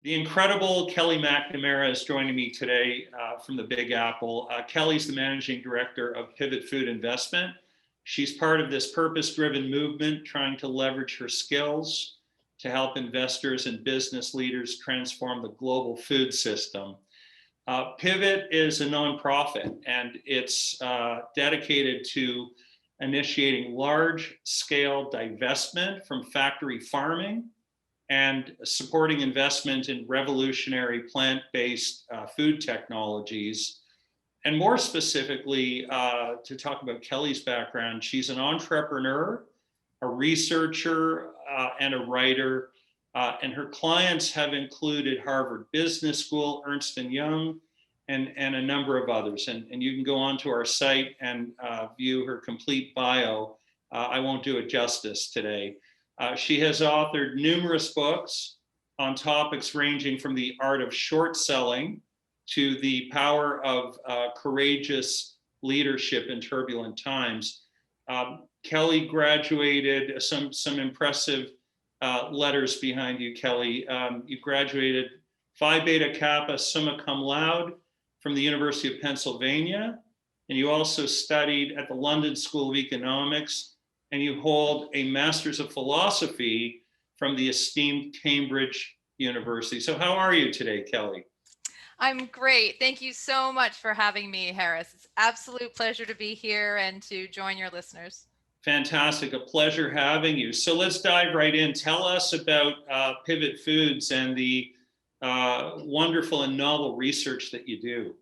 The incredible Kelly McNamara is joining me today from the Big Apple. Kelly's the managing director of Pivot Food Investment. She's part of this purpose-driven movement trying to leverage her skills to help investors and business leaders transform the global food system. Pivot is a nonprofit, and it's dedicated to initiating large-scale divestment from factory farming and supporting investment in revolutionary plant-based food technologies. And more specifically, to talk about Kelly's background, she's an entrepreneur, a researcher, and a writer. And her clients have included Harvard Business School, Ernst & Young, and a number of others. And you can go onto our site and view her complete bio. I won't do it justice today. She has authored numerous books on topics ranging from the art of short selling to the power of courageous leadership in turbulent times. Kelly graduated, some impressive letters behind you, Kelly. You graduated Phi Beta Kappa summa cum laude from the University of Pennsylvania, and you also studied at the London School of Economics, and you hold a Master's of Philosophy from the esteemed Cambridge University. So how are you today, Kelly? I'm great. Thank you so much for having me, Harris. It's an absolute pleasure to be here and to join your listeners. Fantastic. A pleasure having you. So let's dive right in. Tell us about Pivot Foods and the wonderful and novel research that you do.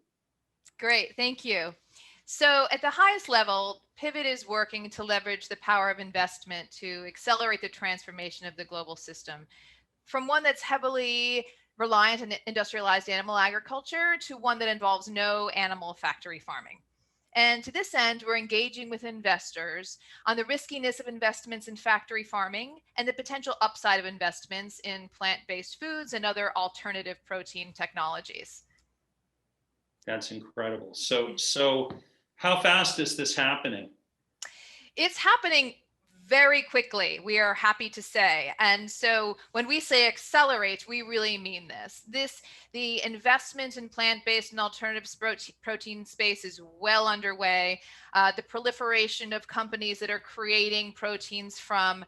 Great. Thank you. So at the highest level, Pivot is working to leverage the power of investment to accelerate the transformation of the global system from one that's heavily reliant on industrialized animal agriculture to one that involves no animal factory farming. And to this end, we're engaging with investors on the riskiness of investments in factory farming and the potential upside of investments in plant-based foods and other alternative protein technologies. That's incredible. So how fast is this happening? It's happening very quickly, we are happy to say. And so when we say accelerate, we really mean this. The investment in plant-based and alternative protein space is well underway. The proliferation of companies that are creating proteins from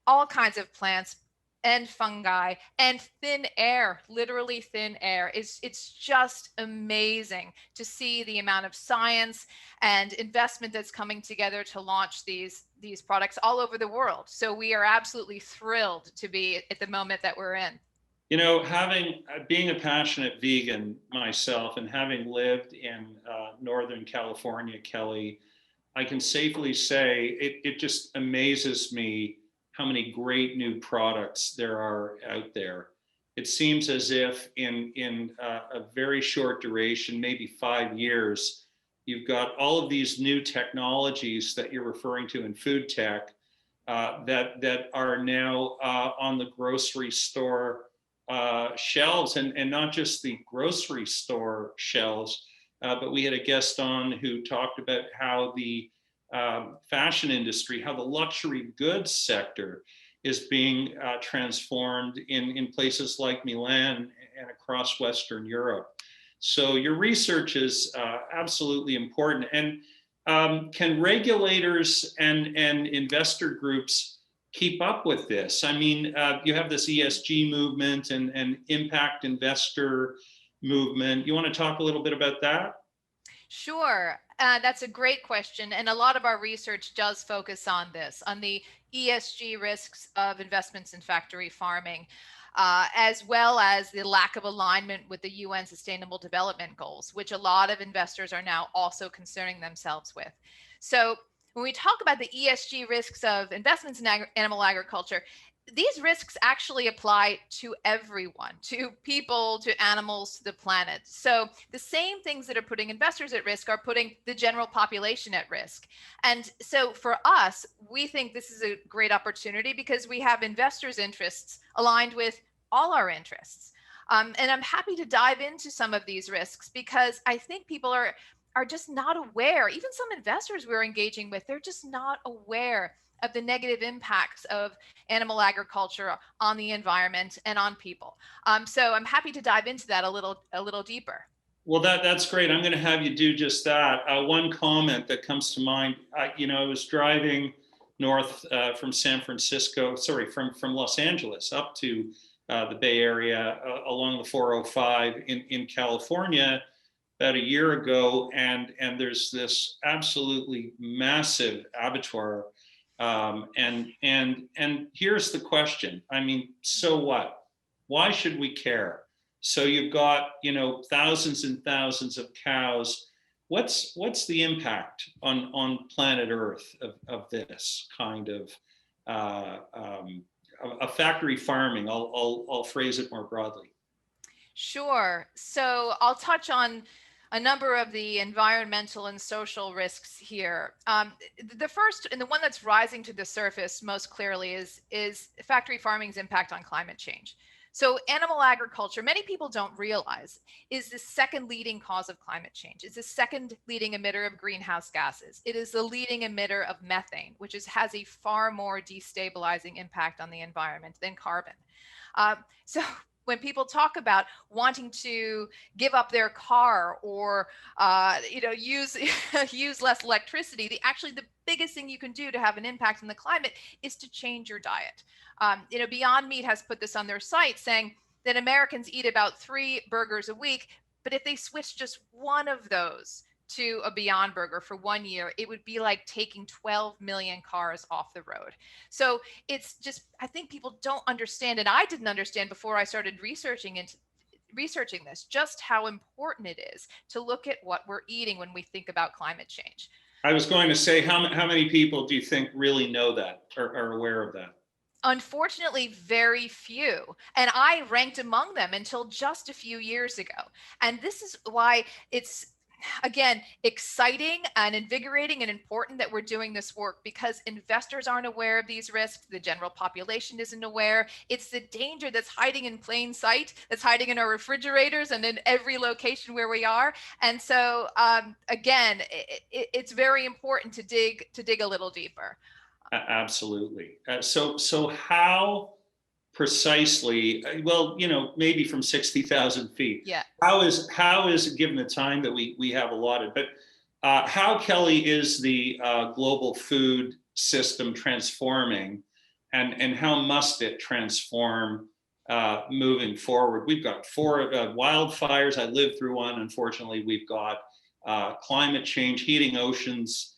all kinds of plants and fungi and thin air, literally thin air. It's just amazing to see the amount of science and investment that's coming together to launch these products all over the world. So we are absolutely thrilled to be at the moment that we're in. You know, being a passionate vegan myself and having lived in Northern California, Kelly, I can safely say it just amazes me how many great new products there are out there. It seems as if in a very short duration, maybe 5 years, you've got all of these new technologies that you're referring to in food tech that are now on the grocery store shelves, and not just the grocery store shelves, but we had a guest on who talked about how the fashion industry, how the luxury goods sector is being transformed in places like Milan and across Western Europe. So your research is absolutely important. And can regulators and investor groups keep up with this? I mean, you have this ESG movement and impact investor movement. You want to talk a little bit about that? Sure. That's a great question. And a lot of our research does focus on this, on the ESG risks of investments in factory farming, as well as the lack of alignment with the UN Sustainable Development Goals, which a lot of investors are now also concerning themselves with. So when we talk about the ESG risks of investments in animal agriculture, these risks actually apply to everyone, to people, to animals, to the planet. So the same things that are putting investors at risk are putting the general population at risk. And so for us, we think this is a great opportunity because we have investors' interests aligned with all our interests. And I'm happy to dive into some of these risks because I think people are just not aware. Even some investors we're engaging with, they're just not aware of the negative impacts of animal agriculture on the environment and on people. So I'm happy to dive into that a little deeper. Well, that's great. I'm going to have you do just that. One comment that comes to mind, I was driving north from San Francisco, from Los Angeles up to the Bay Area along the 405 in California about a year ago, and there's this absolutely massive abattoir, and here's the question. I mean, so what? Why should we care? So you've got thousands and thousands of cows. What's the impact on planet Earth of this kind of factory farming? I'll phrase it more broadly. Sure. So I'll touch on a number of the environmental and social risks here. The first, and the one that's rising to the surface most clearly, is factory farming's impact on climate change. So animal agriculture, many people don't realize, is the second leading cause of climate change. It's the second leading emitter of greenhouse gases. It is the leading emitter of methane, which has a far more destabilizing impact on the environment than carbon. So when people talk about wanting to give up their car or use use less electricity, the biggest thing you can do to have an impact on the climate is to change your diet. Beyond Meat has put this on their site, saying that Americans eat about 3 burgers a week, but if they switch just one of those to a Beyond Burger for 1 year, it would be like taking 12 million cars off the road. So it's just, I think people don't understand, and I didn't understand before I started researching this, just how important it is to look at what we're eating when we think about climate change. I was going to say, how many people do you think really know that or are aware of that? Unfortunately, very few. And I ranked among them until just a few years ago. And this is why it's, again, exciting and invigorating and important that we're doing this work, because investors aren't aware of these risks. The general population isn't aware. It's the danger that's hiding in plain sight, that's hiding in our refrigerators and in every location where we are. And so, again, it's very important to dig a little deeper. Absolutely. So how precisely, well, maybe from 60,000 feet, yeah. How is given the time that we have allotted, but how, Kelly, is the global food system transforming, and how must it transform moving forward? We've got 4 wildfires. I lived through one. Unfortunately, we've got climate change, heating oceans.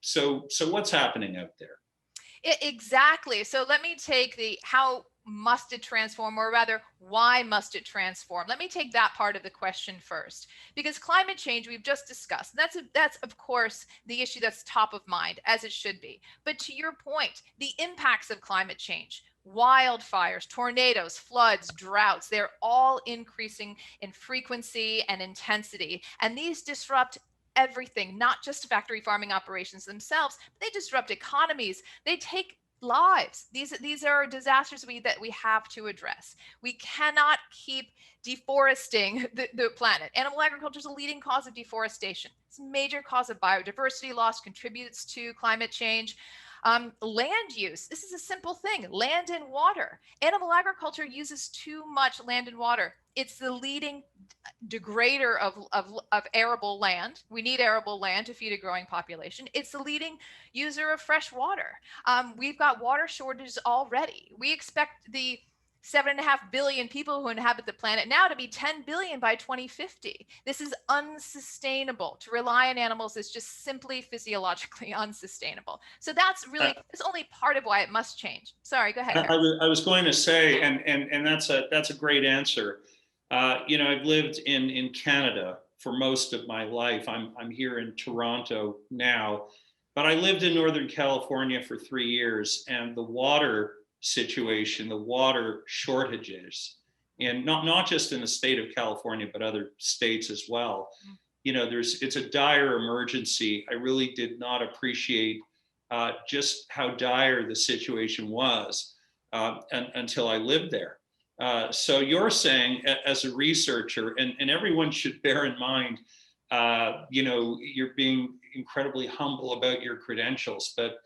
So what's happening out there? Exactly. So let me take the how must it transform, or rather, why must it transform? Let me take that part of the question first, because climate change we've just discussed. That's of course the issue that's top of mind, as it should be. But to your point, the impacts of climate change, wildfires, tornadoes, floods, droughts, they're all increasing in frequency and intensity. And these disrupt everything, not just factory farming operations themselves, but they disrupt economies. They take lives. These are disasters that we have to address. We cannot keep deforesting the planet. Animal agriculture is a leading cause of deforestation. It's a major cause of biodiversity loss, contributes to climate change. Land use. This is a simple thing. Land and water. Animal agriculture uses too much land and water. It's the leading degrader of arable land. We need arable land to feed a growing population. It's the leading user of fresh water. We've got water shortages already. We expect the 7.5 billion people who inhabit the planet now to be 10 billion by 2050. This is unsustainable. To rely on animals is just simply physiologically unsustainable. So that's only part of why it must change. Sorry, go ahead. I was going to say, and that's a great answer. I've lived in Canada for most of my life. I'm here in Toronto now, but I lived in Northern California for 3 years, and the water situation, the water shortages, and not just in the state of California, but other states as well. It's a dire emergency. I really did not appreciate just how dire the situation was until I lived there. So you're saying, as a researcher, and everyone should bear in mind, you're being incredibly humble about your credentials, but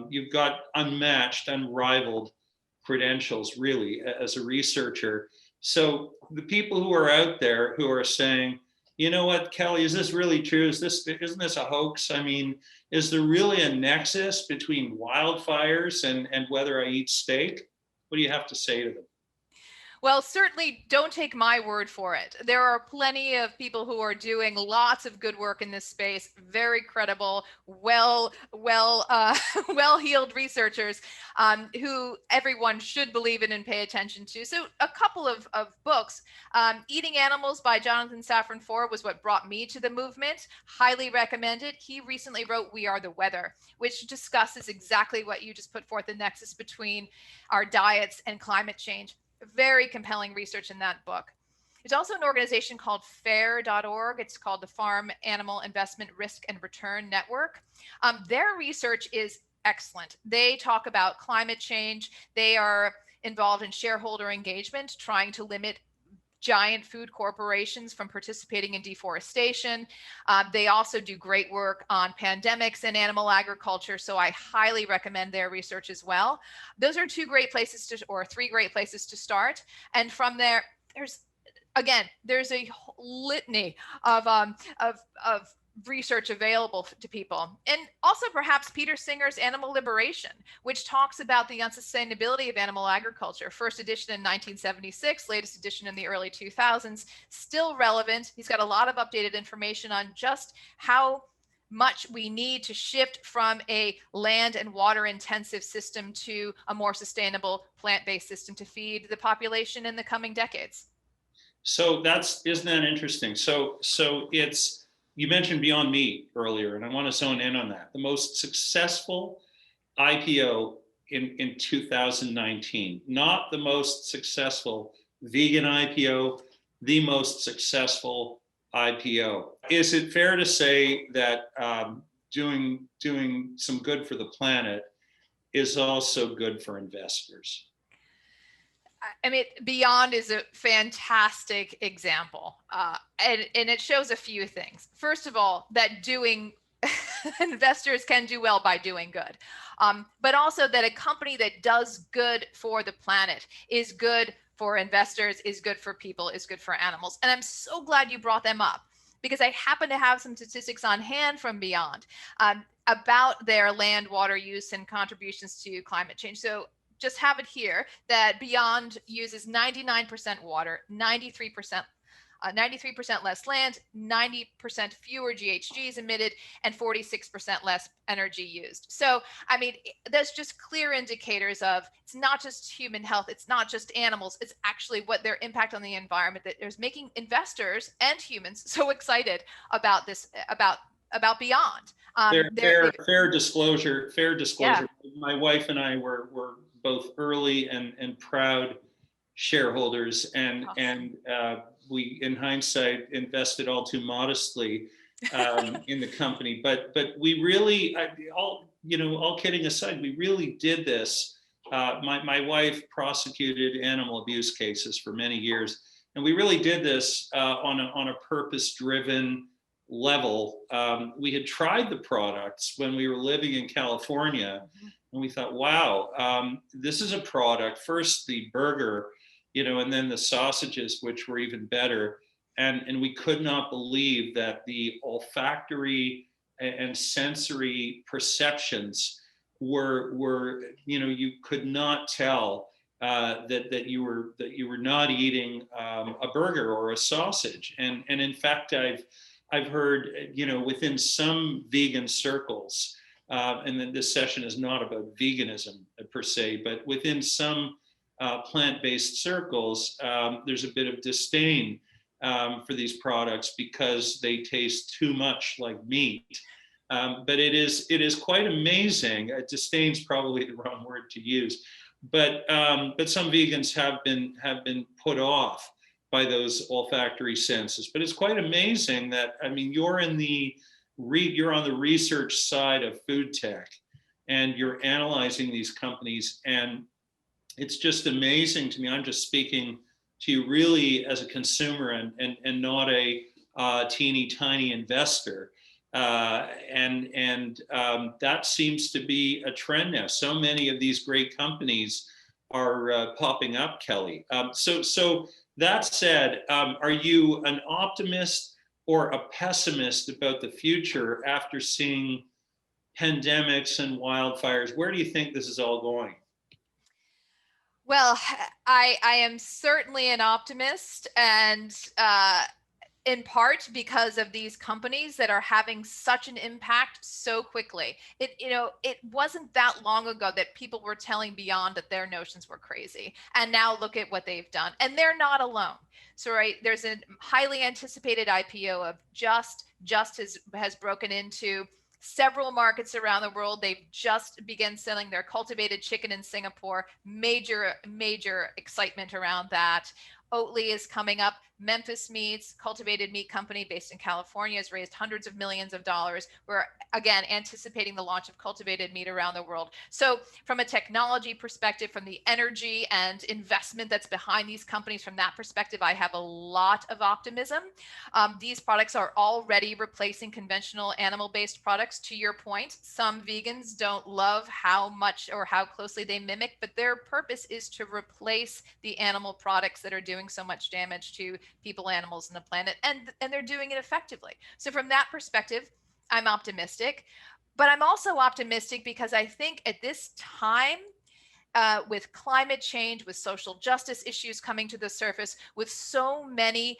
You've got unmatched, unrivaled credentials, really, as a researcher. So the people who are out there who are saying, you know what, Kelly, is this really true? Isn't this a hoax? I mean, is there really a nexus between wildfires and whether I eat steak? What do you have to say to them? Well, certainly don't take my word for it. There are plenty of people who are doing lots of good work in this space, very credible, well-heeled researchers who everyone should believe in and pay attention to. So a couple of books, Eating Animals by Jonathan Safran Foer was what brought me to the movement. Highly recommended. He recently wrote We Are the Weather, which discusses exactly what you just put forth, the nexus between our diets and climate change. Very compelling research in that book. There's also an organization called FAIR.org. It's called the Farm Animal Investment Risk and Return Network. Their research is excellent. They talk about climate change. They are involved in shareholder engagement, trying to limit giant food corporations from participating in deforestation. They also do great work on pandemics and animal agriculture, so I highly recommend their research as well. Those are three great places to start. And from there, there's a litany of research available to people. And also perhaps Peter Singer's Animal Liberation, which talks about the unsustainability of animal agriculture. First edition in 1976, latest edition in the early 2000s, still relevant. He's got a lot of updated information on just how much we need to shift from a land and water intensive system to a more sustainable plant-based system to feed the population in the coming decades. So isn't that interesting? So you mentioned Beyond Meat earlier, and I want to zone in on that. The most successful IPO in 2019, not the most successful vegan IPO, the most successful IPO. Is it fair to say that doing some good for the planet is also good for investors? I mean, Beyond is a fantastic example, and it shows a few things. First of all, that investors can do well by doing good, but also that a company that does good for the planet is good for investors, is good for people, is good for animals. And I'm so glad you brought them up, because I happen to have some statistics on hand from Beyond about their land, water use, and contributions to climate change. So just have it here that Beyond uses 99% water, 93% less land, 90% fewer GHGs emitted, and 46% less energy used. So, I mean, there's just clear indicators of it's not just human health, it's not just animals, it's actually what their impact on the environment that is making investors and humans so excited about this, about Beyond. Fair disclosure. Yeah. My wife and I were both early and proud shareholders, and we, in hindsight, invested all too modestly in the company. But we really, all kidding aside, we really did this. My wife prosecuted animal abuse cases for many years, and we really did this on a purpose-driven level. We had tried the products when we were living in California, and we thought, wow, this is a product. First the burger, and then the sausages, which were even better. And we could not believe that the olfactory and sensory perceptions were you could not tell that you were not eating a burger or a sausage. And in fact, I've heard, within some vegan circles, and then this session is not about veganism per se, but within some plant-based circles, there's a bit of disdain for these products because they taste too much like meat. But it is quite amazing. Disdain's probably the wrong word to use, but some vegans have been put off by those olfactory senses. But it's quite amazing that, I mean, you're on the research side of food tech, and you're analyzing these companies, and it's just amazing to me. I'm just speaking to you really as a consumer and not a teeny tiny investor. That seems to be a trend now. So many of these great companies are popping up, Kelly. So that said, are you an optimist or a pessimist about the future after seeing pandemics and wildfires? Where do you think this is all going? Well, I am certainly an optimist, and in part because of these companies that are having such an impact so quickly. It wasn't that long ago that people were telling Beyond that their notions were crazy, and now look at what they've done, and they're not alone. So right, there's a highly anticipated IPO of Just has broken into several markets around the world. They've just begun selling their cultivated chicken in Singapore. Major excitement around that. Oatly is coming up. Memphis Meats, cultivated meat company based in California, has raised hundreds of millions of dollars. We're again anticipating the launch of cultivated meat around the world. So from a technology perspective, from the energy and investment that's behind these companies, from that perspective, I have a lot of optimism. These products are already replacing conventional animal-based products. To your point, some vegans don't love how much or how closely they mimic, but their purpose is to replace the animal products that are doing so much damage to people, animals, and the planet, and they're doing it effectively. So from that perspective, I'm optimistic, but I'm also optimistic because I think at this time, with climate change, with social justice issues coming to the surface, with so many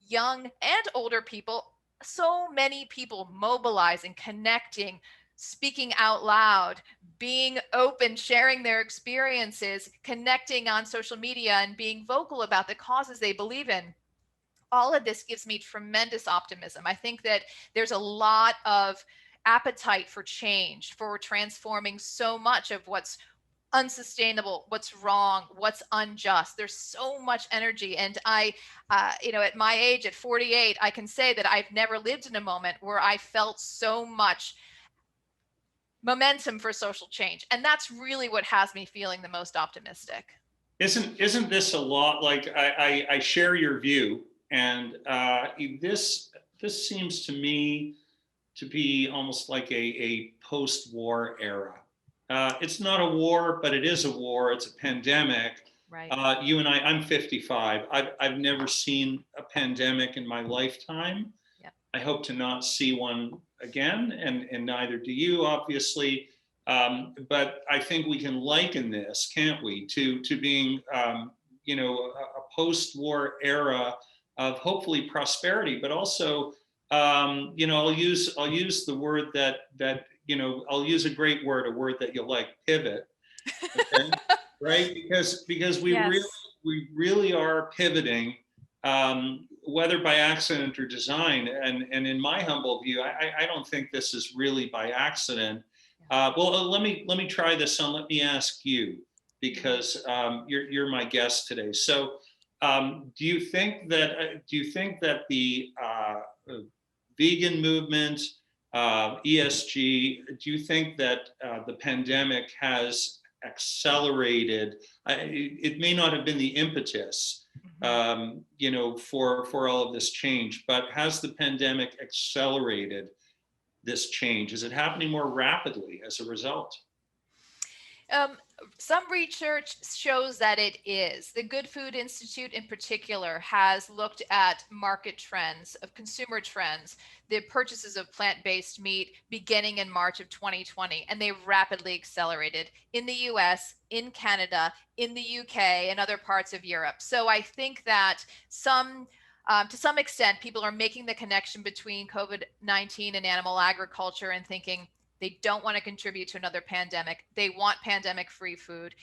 young and older people, so many people mobilizing, connecting, speaking out loud, being open, sharing their experiences, connecting on social media, and being vocal about the causes they believe in. All of this gives me tremendous optimism. I think that there's a lot of appetite for change, for transforming so much of what's unsustainable, what's wrong, what's unjust. There's so much energy. And at my age, at 48, I can say that I've never lived in a moment where I felt so much momentum for social change. And that's really what has me feeling the most optimistic. Isn't this a lot like I share your view, and this seems to me to be almost like a post-war era. It's not a war, but it is a war. It's a pandemic. Right. You and I'm 55. I've never seen a pandemic in my lifetime. Yep. I hope to not see one again, and neither do you, obviously. But I think we can liken this, can't we, to being, a post-war era of hopefully prosperity, but also, I'll use the word that I'll use a great word, a word that you'll like, pivot, okay? Right? Because we Yes. really are pivoting, whether by accident or design. And in my humble view, I don't think this is really by accident. Well, let me try this on. Let me ask you, because you're my guest today. So, do you think that the vegan movement, ESG, do you think that the pandemic has accelerated? It may not have been the impetus, for all of this change, but has the pandemic accelerated this change? Is it happening more rapidly as a result? Some research shows that it is. The Good Food Institute in particular has looked at market trends, of consumer trends, the purchases of plant-based meat beginning in March of 2020, and they rapidly accelerated in the US, in Canada, in the UK, and other parts of Europe. So I think that to some extent, people are making the connection between COVID-19 and animal agriculture and thinking, they don't want to contribute to another pandemic. They want pandemic-free food.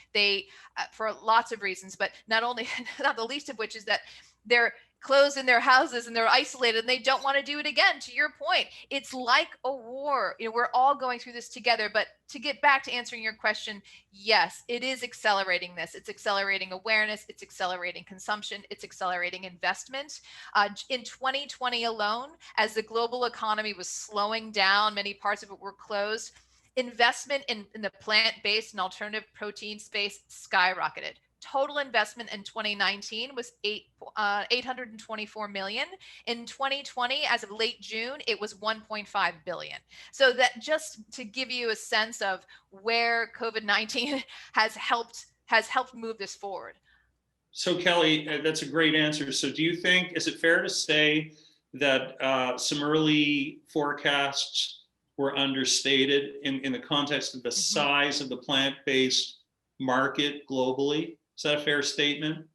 For lots of reasons, but not the least of which is that they're closed in their houses and they're isolated and they don't want to do it again. To your point, it's like a war. We're all going through this together. But to get back to answering your question, yes, it is accelerating this. It's accelerating awareness. It's accelerating consumption. It's accelerating investment. In 2020 alone, as the global economy was slowing down, many parts of it were closed, investment in the plant-based and alternative protein space skyrocketed. total investment in 2019 was 824 million. In 2020, as of late June, it was 1.5 billion. So that just to give you a sense of where COVID-19 has helped move this forward. So Kelly, that's a great answer. So do you think, is it fair to say that some early forecasts were understated in the context of the size of the plant-based market globally? Is that a fair statement?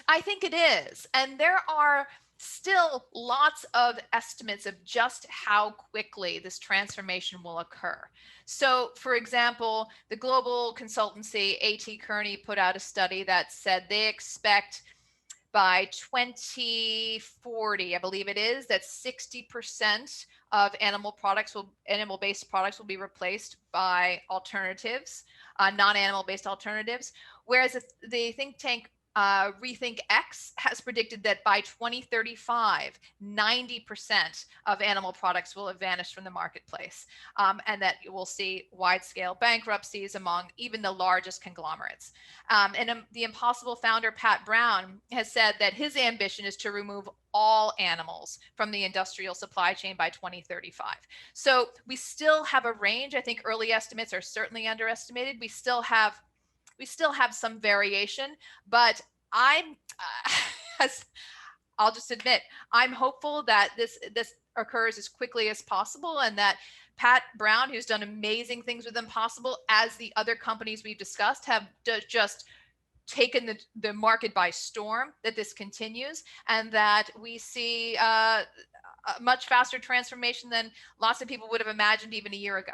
I think it is. And there are still lots of estimates of just how quickly this transformation will occur. So, for example, the global consultancy A.T. Kearney put out a study that said they expect by 2040, I believe it is, that 60% of animal-based products will be replaced by alternatives, non-animal-based alternatives. Whereas the think tank Rethink X has predicted that by 2035, 90% of animal products will have vanished from the marketplace, and that you will see wide-scale bankruptcies among even the largest conglomerates. The Impossible founder, Pat Brown, has said that his ambition is to remove all animals from the industrial supply chain by 2035. So we still have a range. I think early estimates are certainly underestimated. We still have some variation, but I'll just admit, I'm hopeful that this occurs as quickly as possible, and that Pat Brown, who's done amazing things with Impossible, as the other companies we've discussed, have just taken the market by storm, that this continues, and that we see a much faster transformation than lots of people would have imagined even a year ago.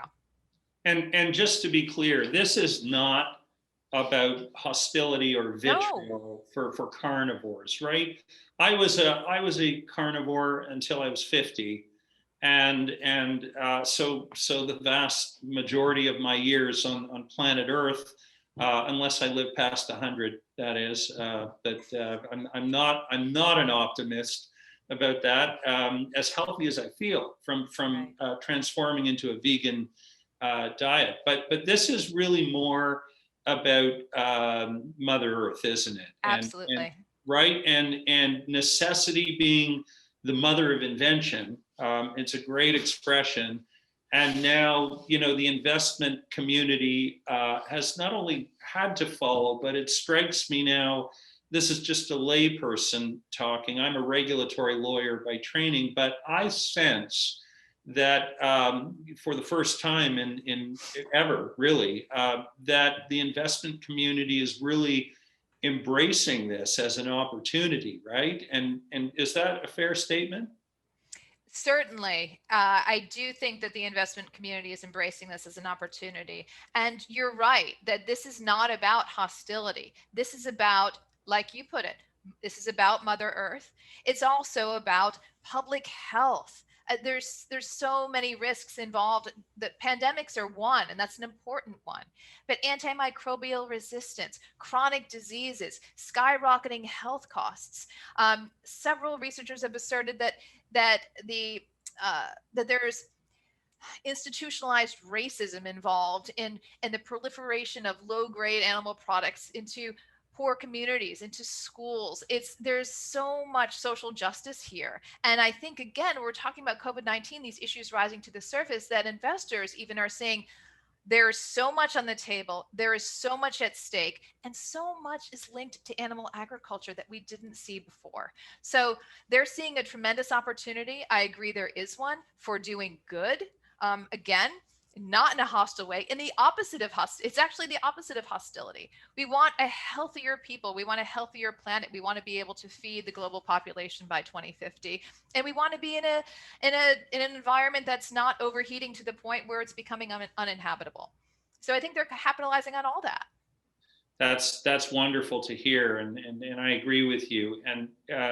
And just to be clear, this is not about hostility or vitriol for carnivores, right? I was a carnivore until I was 50, and so the vast majority of my years on planet Earth, unless I live past 100, that is, but I'm not an optimist about that. As healthy as I feel from transforming into a vegan diet, but this is really more about Mother Earth, isn't it? Absolutely. And necessity being the mother of invention. It's a great expression. And now, the investment community has not only had to follow, but it strikes me now, this is just a layperson talking. I'm a regulatory lawyer by training, but I sense that for the first time in ever, really, that the investment community is really embracing this as an opportunity, right? And is that a fair statement? Certainly. I do think that the investment community is embracing this as an opportunity. And you're right that this is not about hostility. This is about, like you put it, this is about Mother Earth. It's also about public health. There's so many risks involved. That pandemics are one, and that's an important one. But antimicrobial resistance, chronic diseases, skyrocketing health costs. Several researchers have asserted that there's institutionalized racism involved in the proliferation of low-grade animal products into poor communities, into schools. There's so much social justice here. And I think, again, we're talking about COVID-19, these issues rising to the surface, that investors even are saying, there's so much on the table, there is so much at stake, and so much is linked to animal agriculture that we didn't see before. So they're seeing a tremendous opportunity. I agree there is one for doing good. Again, not in a hostile way, in the opposite of it's actually the opposite of hostility. We want a healthier people. We want a healthier planet. We want to be able to feed the global population by 2050. And we want to be in an environment that's not overheating to the point where it's becoming uninhabitable. So I think they're capitalizing on all that. That's wonderful to hear. And I agree with you. And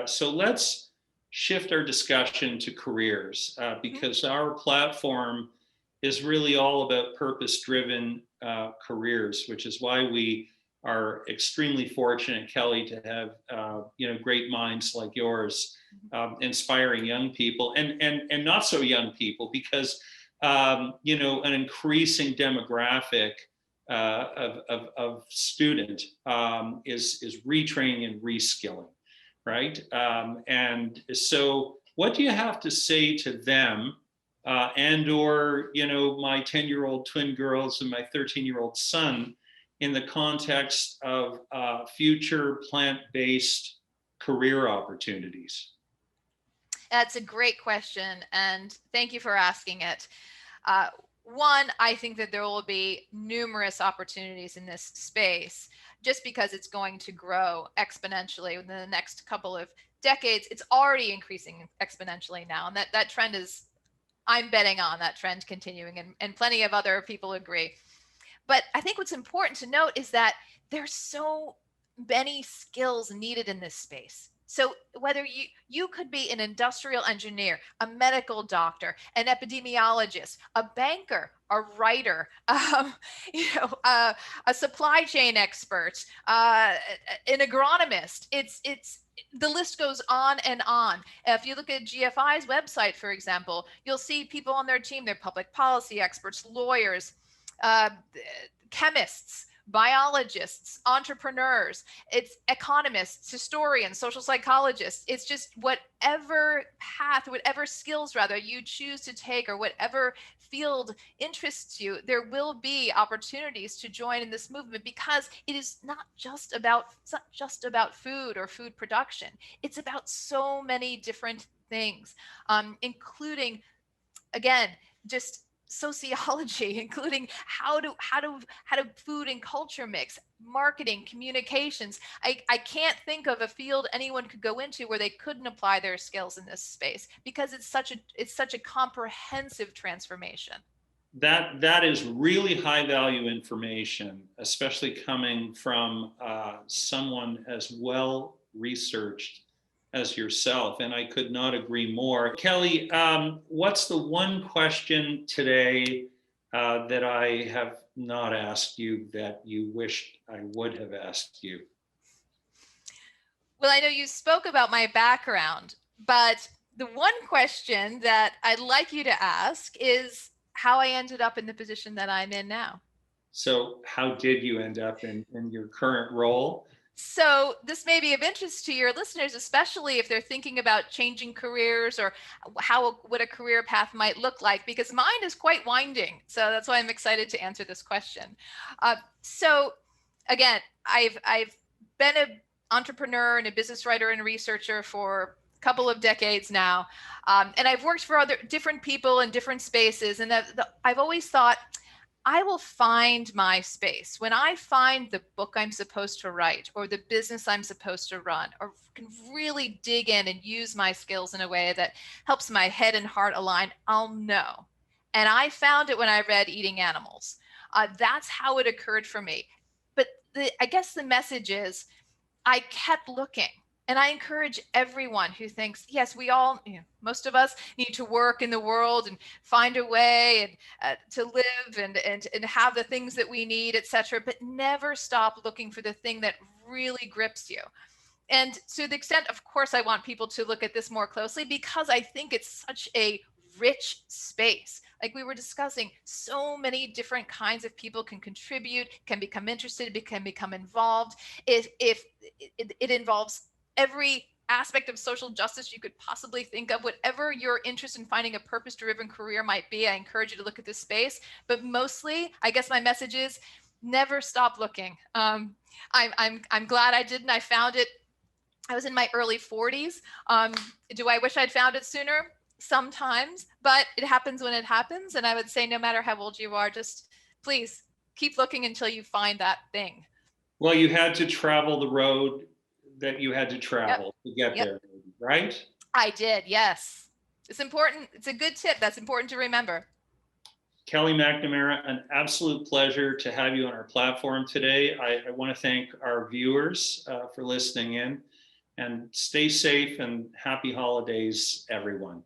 so let's shift our discussion to careers, because our platform is really all about purpose-driven careers, which is why we are extremely fortunate, Kelly, to have great minds like yours, inspiring young people and not so young people, because an increasing demographic of student is retraining and reskilling, right? And so what do you have to say to them, and or, you know, my 10-year-old twin girls and my 13-year-old son in the context of future plant-based career opportunities? That's a great question, and thank you for asking it. One, I think that there will be numerous opportunities in this space just because it's going to grow exponentially within the next couple of decades. It's already increasing exponentially now, and that trend is, I'm betting on that trend continuing, and plenty of other people agree. But I think what's important to note is that there's so many skills needed in this space. So whether you could be an industrial engineer, a medical doctor, an epidemiologist, a banker, a writer, a supply chain expert, an agronomist. It's the list goes on and on. If you look at GFI's website, for example, you'll see people on their team. They're public policy experts, lawyers, chemists, biologists, entrepreneurs, it's economists, historians, social psychologists. It's just whatever path, whatever skills rather you choose to take, or whatever field interests you, there will be opportunities to join in this movement, because it is not just about food or food production. It's about so many different things, including, again, just sociology, including how do food and culture mix, marketing, communications. I can't think of a field anyone could go into where they couldn't apply their skills in this space, because it's such a comprehensive transformation. That is really high value information, especially coming from someone as well researched as yourself, and I could not agree more. Kelly, what's the one question today that I have not asked you that you wished I would have asked you? Well, I know you spoke about my background, but the one question that I'd like you to ask is how I ended up in the position that I'm in now. So how did you end up in your current role? So this may be of interest to your listeners, especially if they're thinking about changing careers, or what a career path might look like, because mine is quite winding. So that's why I'm excited to answer this question. So again, I've been an entrepreneur and a business writer and researcher for a couple of decades now, and I've worked for other different people in different spaces, and I've always thought, I will find my space. When I find the book I'm supposed to write, or the business I'm supposed to run, or can really dig in and use my skills in a way that helps my head and heart align, I'll know. And I found it when I read Eating Animals. That's how it occurred for me. But I guess the message is, I kept looking. And I encourage everyone who thinks, yes, we all, most of us need to work in the world and find a way and to live and have the things that we need, etc. But never stop looking for the thing that really grips you. And to the extent, of course, I want people to look at this more closely, because I think it's such a rich space. Like we were discussing, so many different kinds of people can contribute, can become interested, can become involved. If it involves every aspect of social justice you could possibly think of, whatever your interest in finding a purpose-driven career might be, I encourage you to look at this space. But mostly, I guess my message is, never stop looking. I'm glad I didn't. I found it. I was in my early 40s. Do I wish I'd found it sooner? Sometimes, but it happens when it happens. And I would say, no matter how old you are, just please keep looking until you find that thing. Well, you had to travel the road that you had to travel to get there, right? I did, yes. It's important. It's a good tip. That's important to remember. Kelly McNamara, an absolute pleasure to have you on our platform today. I want to thank our viewers for listening in, and stay safe and happy holidays, everyone.